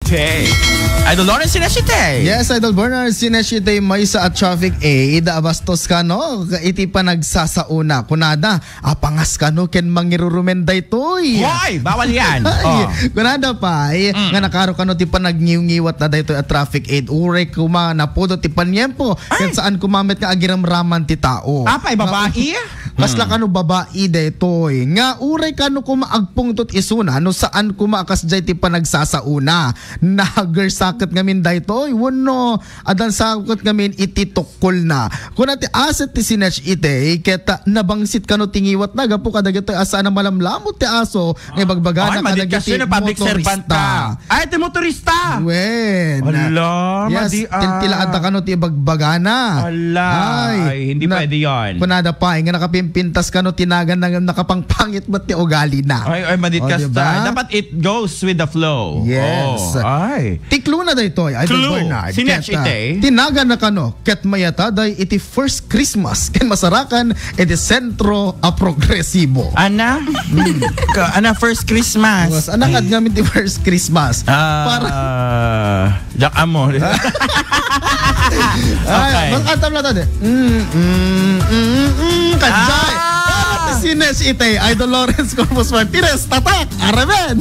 Sineshite. Idol Lawrence Sineshite. Yes, Idol Bernard Sineshite may sa at traffic aid abastos ka no iti pa nagsasauna kunada apangas ka no ken mangirurumenday toy. Hoy, bawal yan. Kunada pa nga nakaro ka no ti pa nagngiw-ngiwat na daytoy at traffic aid ure kuma napudo ti panyempo ken saan kumamit nga agiramraman ti tao. Apay babae? Kasla kano babae daytoy nga uray kano kumaagpong tot isuna no saan kumaakas jay ti panagsasauna nagersaket ngamin daytoy wenno adan sakot ngamin iti tukol na kunati aset ti Sineshite ket nabangsit kano tingiwat na gapu kadagitoy asa na malamlamot ti aso nga bagbagana kadagiti public servant ka. Ay ti motorista. Wen. Hala, yes, tintilaan ta kano ti bagbagana. Hala, ay hindi pwede yon. Kunada pa nga pintas ka no tinagan na nakapangpangit ba't ti ugali na. Ay, madit ka diba? Dapat it goes with the flow. Yes. Ay. Tiklo na daytoy, Idol Bernard. Sineshite. Tinagan na kano, ket mayata day iti first Christmas, ken masarakan iti sentro a progresibo. Ana? Ana first Christmas. Yes, anak at ngamin ti first Christmas. Para jak amo. Ay, magkatam na tade. Kadjay. Sineshite, Idol Lawrence Corpus Martinez, tatak, araben.